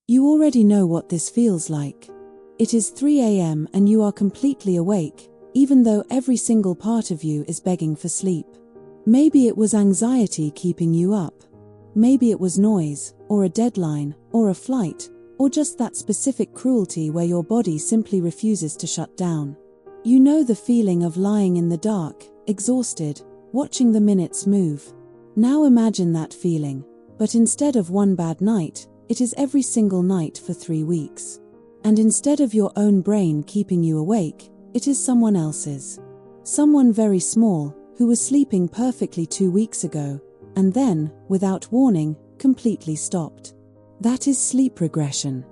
You already know what this feels like. It is 3 a.m. and you are completely awake, even though every single part of you is begging for sleep. Maybe it was anxiety keeping you up. Maybe it was noise, or a deadline, or a flight, or just that specific cruelty where your body simply refuses to shut down. You know the feeling of lying in the dark, exhausted, watching the minutes move. Now imagine that feeling, but instead of one bad night, it is every single night for 3 weeks. And instead of your own brain keeping you awake, it is someone else's. Someone very small, who was sleeping perfectly 2 weeks ago, and then, without warning, completely stopped. That is sleep regression.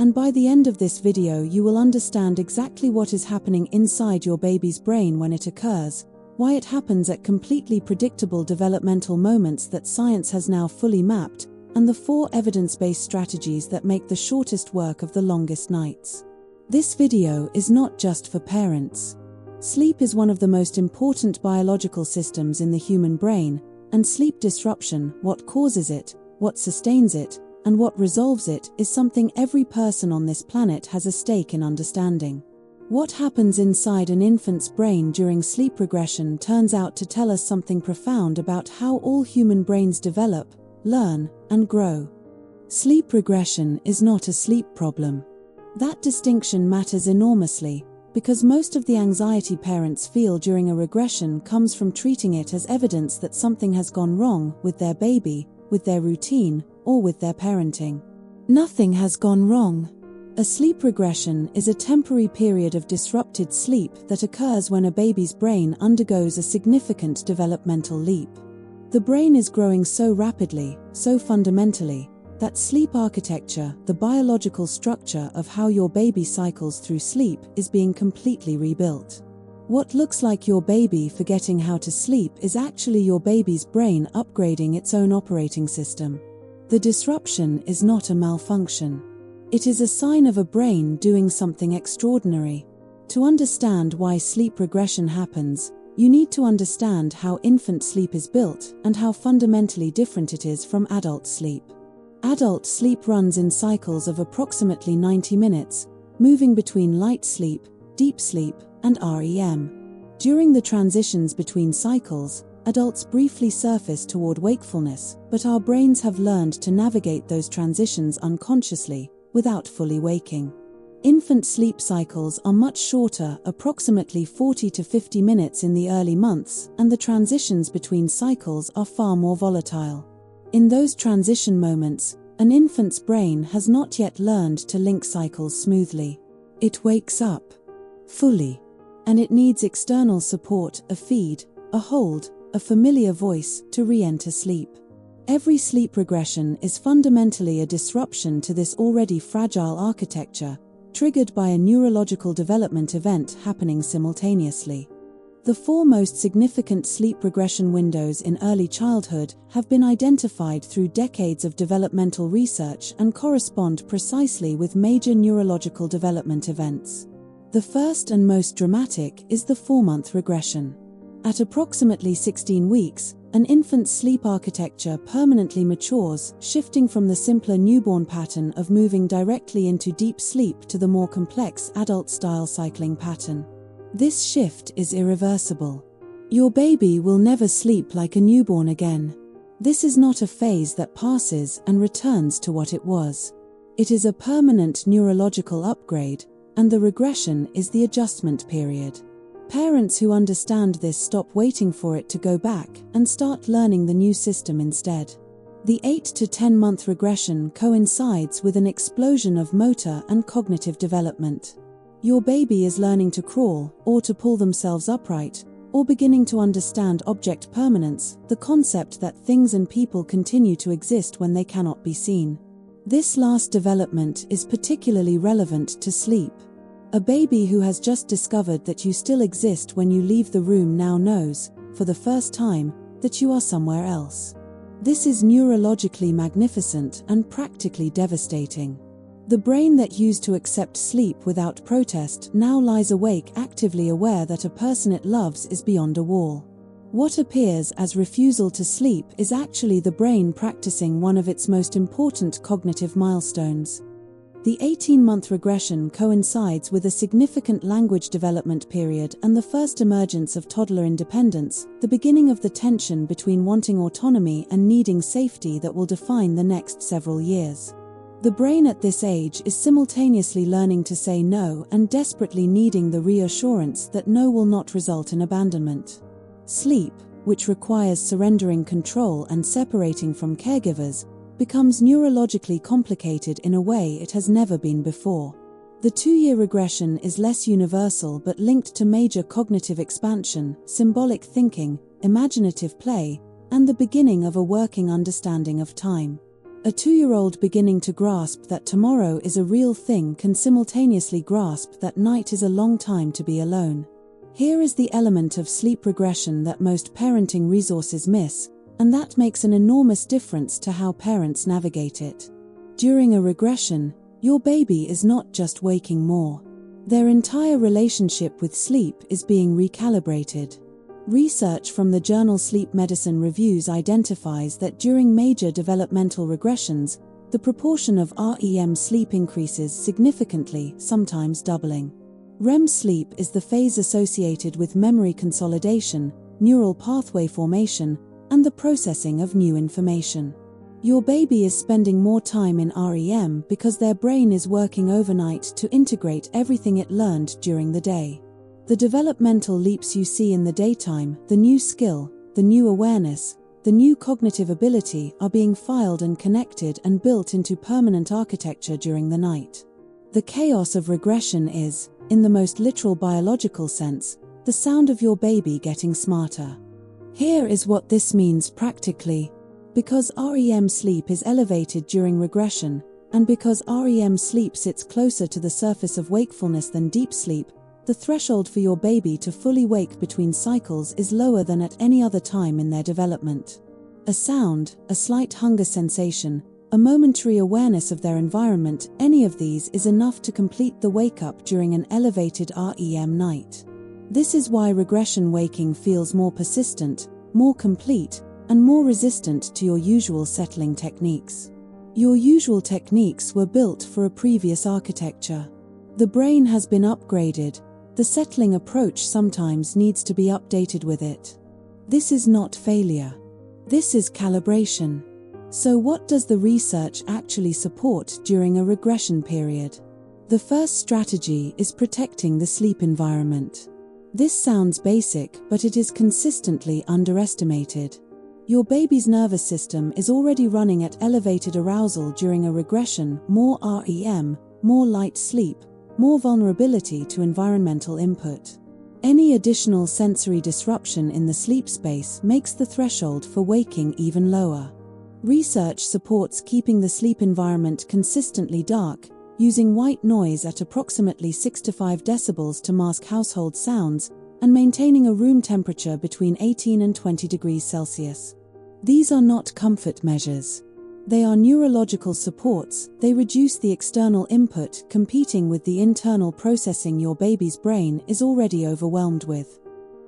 And by the end of this video you will understand exactly what is happening inside your baby's brain when it occurs, why it happens at completely predictable developmental moments that science has now fully mapped, and the 4 evidence-based strategies that make the shortest work of the longest nights. This video is not just for parents. Sleep is one of the most important biological systems in the human brain, and sleep disruption, what causes it, what sustains it, and what resolves it, is something every person on this planet has a stake in understanding. What happens inside an infant's brain during sleep regression turns out to tell us something profound about how all human brains develop, learn, and grow. Sleep regression is not a sleep problem. That distinction matters enormously, because most of the anxiety parents feel during a regression comes from treating it as evidence that something has gone wrong with their baby, with their routine, or with their parenting. Nothing has gone wrong. A sleep regression is a temporary period of disrupted sleep that occurs when a baby's brain undergoes a significant developmental leap. The brain is growing so rapidly, so fundamentally, that sleep architecture, the biological structure of how your baby cycles through sleep, is being completely rebuilt. What looks like your baby forgetting how to sleep is actually your baby's brain upgrading its own operating system. The disruption is not a malfunction. It is a sign of a brain doing something extraordinary. To understand why sleep regression happens, you need to understand how infant sleep is built and how fundamentally different it is from adult sleep. Adult sleep runs in cycles of approximately 90 minutes, moving between light sleep, deep sleep, and REM. During the transitions between cycles, adults briefly surface toward wakefulness, but our brains have learned to navigate those transitions unconsciously, without fully waking. Infant sleep cycles are much shorter, approximately 40 to 50 minutes in the early months, and the transitions between cycles are far more volatile. In those transition moments, an infant's brain has not yet learned to link cycles smoothly. It wakes up fully, and it needs external support, a feed, a hold, a familiar voice, to re-enter sleep. Every sleep regression is fundamentally a disruption to this already fragile architecture, triggered by a neurological development event happening simultaneously. The 4 most significant sleep regression windows in early childhood have been identified through decades of developmental research and correspond precisely with major neurological development events. The first and most dramatic is the 4-month regression. At approximately 16 weeks, an infant's sleep architecture permanently matures, shifting from the simpler newborn pattern of moving directly into deep sleep to the more complex adult-style cycling pattern. This shift is irreversible. Your baby will never sleep like a newborn again. This is not a phase that passes and returns to what it was. It is a permanent neurological upgrade, and the regression is the adjustment period. Parents who understand this stop waiting for it to go back and start learning the new system instead. The 8 to 10-month regression coincides with an explosion of motor and cognitive development. Your baby is learning to crawl, or to pull themselves upright, or beginning to understand object permanence, the concept that things and people continue to exist when they cannot be seen. This last development is particularly relevant to sleep. A baby who has just discovered that you still exist when you leave the room now knows, for the first time, that you are somewhere else. This is neurologically magnificent and practically devastating. The brain that used to accept sleep without protest now lies awake, actively aware that a person it loves is beyond a wall. What appears as refusal to sleep is actually the brain practicing one of its most important cognitive milestones. The 18-month regression coincides with a significant language development period and the first emergence of toddler independence, the beginning of the tension between wanting autonomy and needing safety that will define the next several years. The brain at this age is simultaneously learning to say no and desperately needing the reassurance that no will not result in abandonment. Sleep, which requires surrendering control and separating from caregivers, becomes neurologically complicated in a way it has never been before. The 2-year regression is less universal but linked to major cognitive expansion, symbolic thinking, imaginative play, and the beginning of a working understanding of time. A 2-year-old beginning to grasp that tomorrow is a real thing can simultaneously grasp that night is a long time to be alone. Here is the element of sleep regression that most parenting resources miss, and that makes an enormous difference to how parents navigate it. During a regression, your baby is not just waking more. Their entire relationship with sleep is being recalibrated. Research from the journal Sleep Medicine Reviews identifies that during major developmental regressions, the proportion of REM sleep increases significantly, sometimes doubling. REM sleep is the phase associated with memory consolidation, neural pathway formation, and the processing of new information. Your baby is spending more time in REM because their brain is working overnight to integrate everything it learned during the day. The developmental leaps you see in the daytime, the new skill, the new awareness, the new cognitive ability are being filed and connected and built into permanent architecture during the night. The chaos of regression is, in the most literal biological sense, the sound of your baby getting smarter. Here is what this means practically. Because REM sleep is elevated during regression, and because REM sleep sits closer to the surface of wakefulness than deep sleep, the threshold for your baby to fully wake between cycles is lower than at any other time in their development. A sound, a slight hunger sensation, a momentary awareness of their environment, any of these is enough to complete the wake-up during an elevated REM night. This is why regression waking feels more persistent, more complete, and more resistant to your usual settling techniques. Your usual techniques were built for a previous architecture. The brain has been upgraded. The settling approach sometimes needs to be updated with it. This is not failure. This is calibration. So what does the research actually support during a regression period? The first strategy is protecting the sleep environment. This sounds basic, but it is consistently underestimated. Your baby's nervous system is already running at elevated arousal during a regression, more REM, more light sleep, more vulnerability to environmental input. Any additional sensory disruption in the sleep space makes the threshold for waking even lower. Research supports keeping the sleep environment consistently dark, using white noise at approximately 6 to 5 decibels to mask household sounds, and maintaining a room temperature between 18 and 20 degrees Celsius. These are not comfort measures. They are neurological supports. They reduce the external input competing with the internal processing your baby's brain is already overwhelmed with.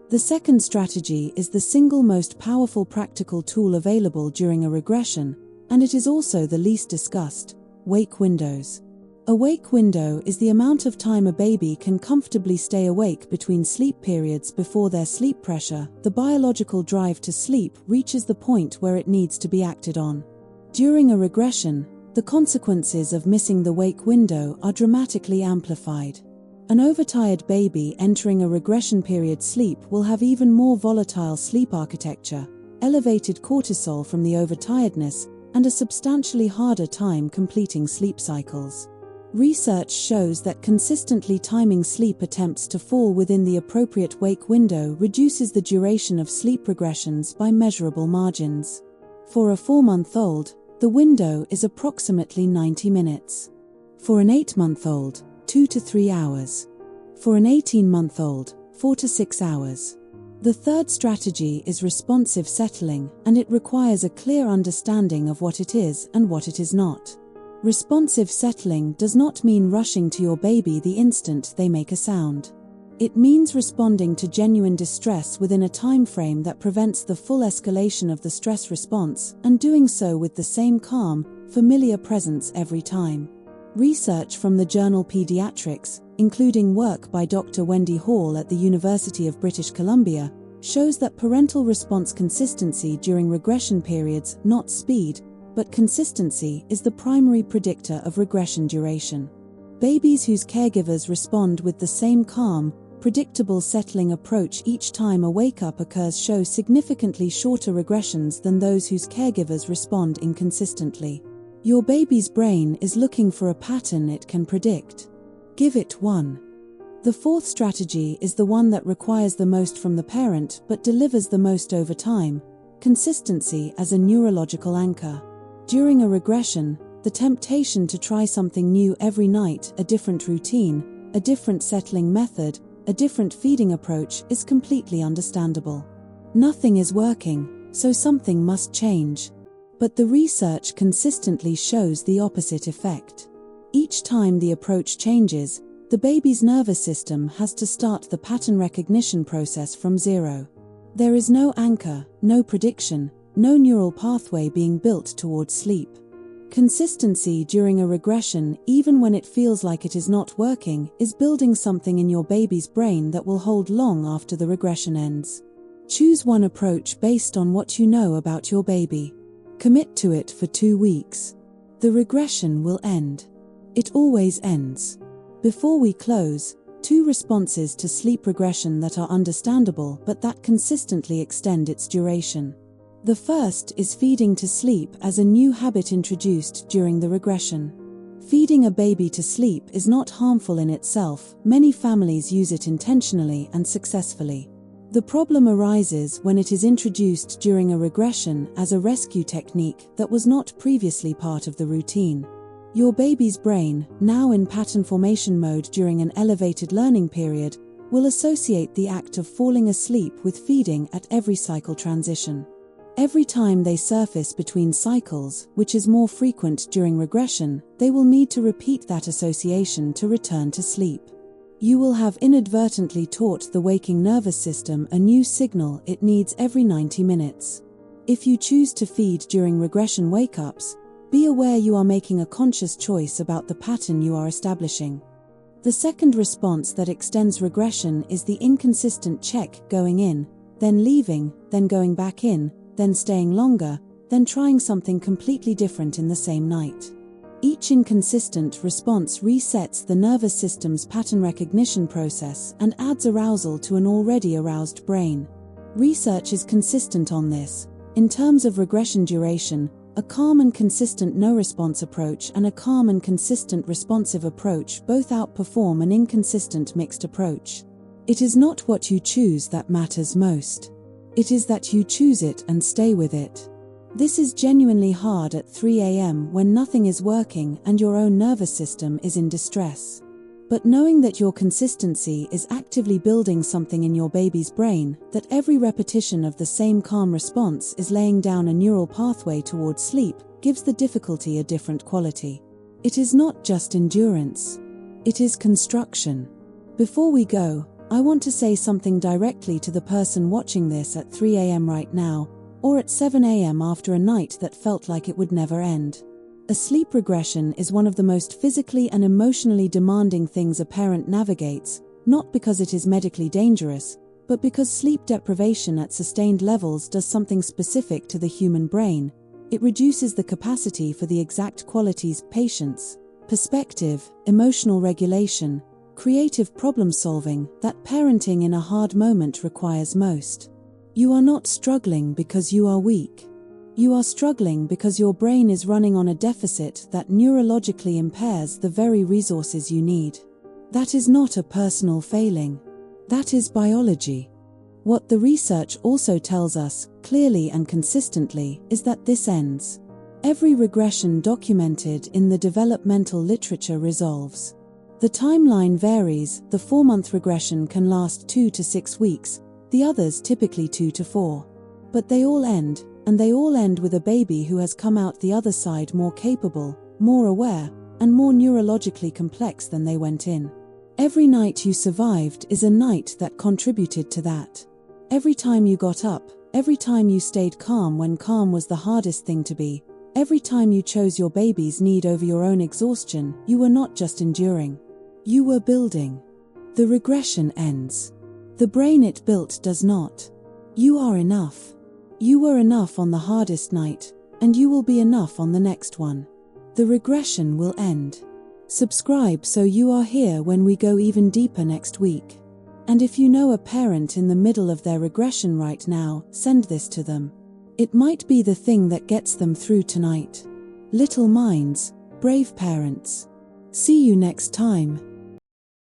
The second strategy is the single most powerful practical tool available during a regression, and it is also the least discussed: wake windows. A wake window is the amount of time a baby can comfortably stay awake between sleep periods before their sleep pressure, the biological drive to sleep, reaches the point where it needs to be acted on. During a regression, the consequences of missing the wake window are dramatically amplified. An overtired baby entering a regression period sleep will have even more volatile sleep architecture, elevated cortisol from the overtiredness, and a substantially harder time completing sleep cycles. Research shows that consistently timing sleep attempts to fall within the appropriate wake window reduces the duration of sleep regressions by measurable margins. For a 4-month-old, the window is approximately 90 minutes. For an 8-month-old, 2 to 3 hours. For an 18-month-old, 4 to 6 hours. The third strategy is responsive settling, and it requires a clear understanding of what it is and what it is not. Responsive settling does not mean rushing to your baby the instant they make a sound. It means responding to genuine distress within a time frame that prevents the full escalation of the stress response, and doing so with the same calm, familiar presence every time. Research from the journal Pediatrics, including work by Dr. Wendy Hall at the University of British Columbia, shows that parental response consistency during regression periods, not speed, but consistency, is the primary predictor of regression duration. Babies whose caregivers respond with the same calm, predictable settling approach each time a wake-up occurs show significantly shorter regressions than those whose caregivers respond inconsistently. Your baby's brain is looking for a pattern it can predict. Give it one. The fourth strategy is the one that requires the most from the parent but delivers the most over time: consistency as a neurological anchor. During a regression, the temptation to try something new every night, a different routine, a different settling method, a different feeding approach, is completely understandable. Nothing is working, so something must change. But the research consistently shows the opposite effect. Each time the approach changes, the baby's nervous system has to start the pattern recognition process from zero. There is no anchor, no prediction, no neural pathway being built towards sleep. Consistency during a regression, even when it feels like it is not working, is building something in your baby's brain that will hold long after the regression ends. Choose one approach based on what you know about your baby. Commit to it for 2 weeks. The regression will end. It always ends. Before we close, 2 responses to sleep regression that are understandable but that consistently extend its duration. The first is feeding to sleep as a new habit introduced during the regression. Feeding a baby to sleep is not harmful in itself. Many families use it intentionally and successfully. The problem arises when it is introduced during a regression as a rescue technique that was not previously part of the routine. Your baby's brain, now in pattern formation mode during an elevated learning period, will associate the act of falling asleep with feeding at every cycle transition. Every time they surface between cycles, which is more frequent during regression, they will need to repeat that association to return to sleep. You will have inadvertently taught the waking nervous system a new signal it needs every 90 minutes. If you choose to feed during regression wake-ups, be aware you are making a conscious choice about the pattern you are establishing. The second response that extends regression is the inconsistent check, going in, then leaving, then going back in, then staying longer, then trying something completely different in the same night. Each inconsistent response resets the nervous system's pattern recognition process and adds arousal to an already aroused brain. Research is consistent on this. In terms of regression duration, a calm and consistent no-response approach and a calm and consistent responsive approach both outperform an inconsistent mixed approach. It is not what you choose that matters most. It is that you choose it and stay with it. This is genuinely hard at 3 a.m. when nothing is working and your own nervous system is in distress. But knowing that your consistency is actively building something in your baby's brain, that every repetition of the same calm response is laying down a neural pathway towards sleep, gives the difficulty a different quality. It is not just endurance. It is construction. Before we go, I want to say something directly to the person watching this at 3 a.m. right now, or at 7 a.m. after a night that felt like it would never end. A sleep regression is one of the most physically and emotionally demanding things a parent navigates, not because it is medically dangerous, but because sleep deprivation at sustained levels does something specific to the human brain. It reduces the capacity for the exact qualities: patience, perspective, emotional regulation, creative problem-solving that parenting in a hard moment requires most. You are not struggling because you are weak. You are struggling because your brain is running on a deficit that neurologically impairs the very resources you need. That is not a personal failing. That is biology. What the research also tells us, clearly and consistently, is that this ends. Every regression documented in the developmental literature resolves. The timeline varies. The 4-month regression can last 2 to 6 weeks, the others typically 2 to 4. But they all end, and they all end with a baby who has come out the other side more capable, more aware, and more neurologically complex than they went in. Every night you survived is a night that contributed to that. Every time you got up, every time you stayed calm when calm was the hardest thing to be, Every time you chose your baby's need over your own exhaustion, you were not just enduring. You were building. The regression ends. The brain it built does not. You are enough. You were enough on the hardest night, and you will be enough on the next one. The regression will end. Subscribe so you are here when we go even deeper next week. And if you know a parent in the middle of their regression right now, send this to them. It might be the thing that gets them through tonight. Little minds, brave parents. See you next time.